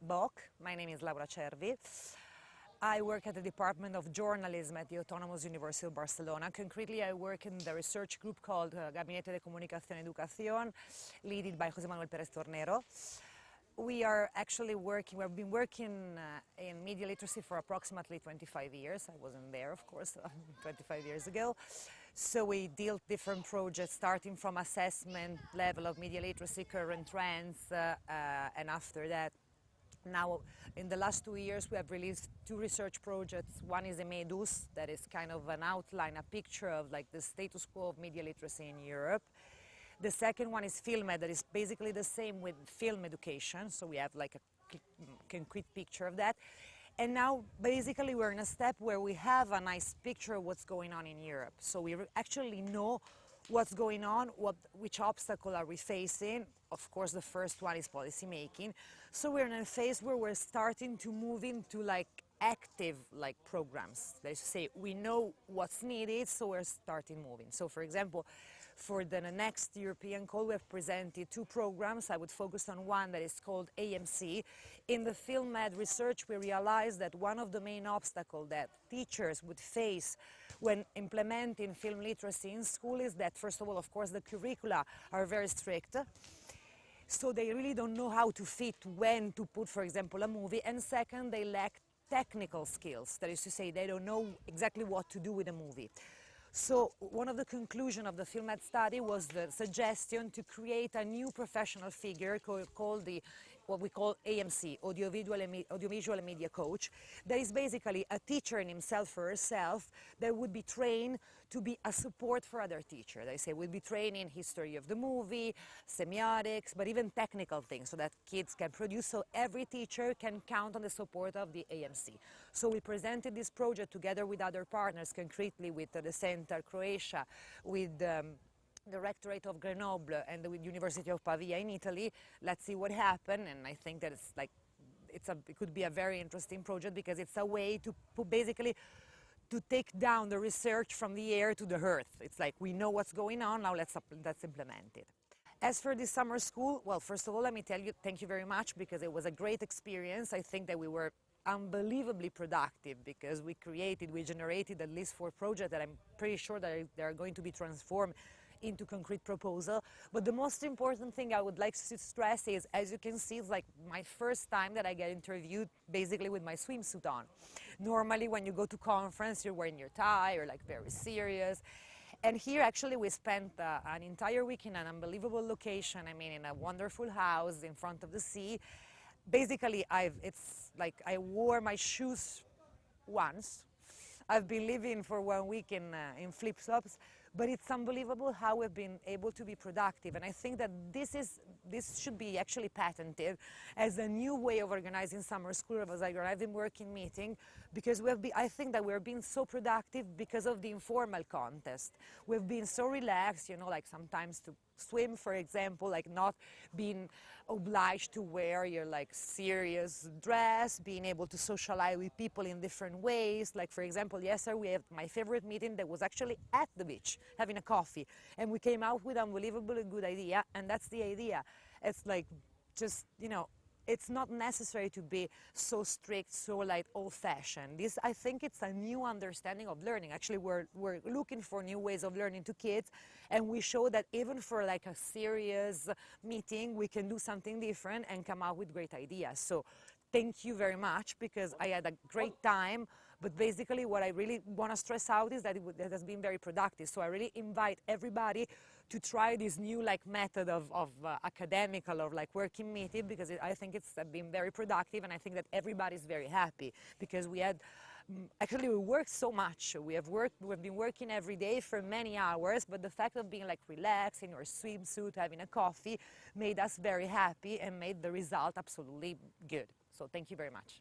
book. My name is Laura Cervi. I work at the Department of Journalism at the Autonomous University of Barcelona. Concretely, I work in the research group called Gabinete de Comunicación y Educación, led by José Manuel Pérez Tornero. We are actually we've been working in media literacy for approximately 25 years. I wasn't there, of course, 25 years ago. So we deal different projects, starting from assessment level of media literacy, current trends, and after that, now, in the last 2 years, we have released 2 research projects. One is a Medus, that is kind of an outline, a picture of like the status quo of media literacy in Europe. The second one is FilmEd, that is basically the same with film education. So we have like a concrete picture of that. And now, basically, we're in a step where we have a nice picture of what's going on in Europe. So we actually know what's going on, which obstacle are we facing. Of course, the first one is policy making. So we're in a phase where we're starting to move into like active programs. That is to say, we know what's needed, so we're starting moving. So for example, for the next European call, we have presented 2 programs. I would focus on one that is called AMC. In the FilmEd research, we realized that one of the main obstacles that teachers would face when implementing film literacy in school is that, first of all, of course, the curricula are very strict. So they really don't know how to fit when to put, for example, a movie. And second, they lack technical skills. That is to say, they don't know exactly what to do with a movie. So one of the conclusions of the FilmEd study was the suggestion to create a new professional figure called what we call AMC, Audiovisual and Media Coach. That is basically a teacher in himself or herself that would be trained to be a support for other teachers. They say would be trained in history of the movie, semiotics, but even technical things so that kids can produce, so every teacher can count on the support of the AMC. So we presented this project together with other partners, concretely with the Telecentar, Croatia, with the Rectorate of Grenoble and the University of Pavia in Italy. Let's see what happened, and I think that it could be a very interesting project because it's a way to basically to take down the research from the air to the earth. It's like we know what's going on, now let's implement it. As for this summer school, well, first of all, let me tell you, thank you very much, because it was a great experience. I think that we were unbelievably productive because we generated at least 4 projects that I'm pretty sure that they are going to be transformed into concrete proposal. But the most important thing I would like to stress is, as you can see, it's like my first time that I get interviewed basically with my swimsuit on. Normally when you go to conference, you're wearing your tie, you're like very serious. And here actually we spent an entire week in an unbelievable location, I mean in a wonderful house in front of the sea. Basically, I wore my shoes once. I've been living for 1 week in flip-flops, but it's unbelievable how we've been able to be productive. And I think that this should be actually patented as a new way of organizing summer school, as I've been working meeting, because I think that we're being so productive because of the informal contest. We've been so relaxed, you know, like sometimes to swim, for example, like not being obliged to wear your like serious dress, being able to socialize with people in different ways. Like for example, yesterday we had my favorite meeting that was actually at the beach, having a coffee, and we came out with an unbelievably good idea, and that's the idea. It's like just, you know, it's not necessary to be so strict, so like old-fashioned. I think it's a new understanding of learning. Actually, we're looking for new ways of learning to kids, and we show that even for like a serious meeting, we can do something different and come out with great ideas. So thank you very much, because I had a great time. But basically what I really want to stress out is that it has been very productive. So I really invite everybody to try this new like method of academical or like working meeting, because I think it's been very productive, and I think that everybody's very happy because we had actually we worked so much. We've been working every day for many hours, but the fact of being like relaxed in our swimsuit, having a coffee, made us very happy and made the result absolutely good. So thank you very much.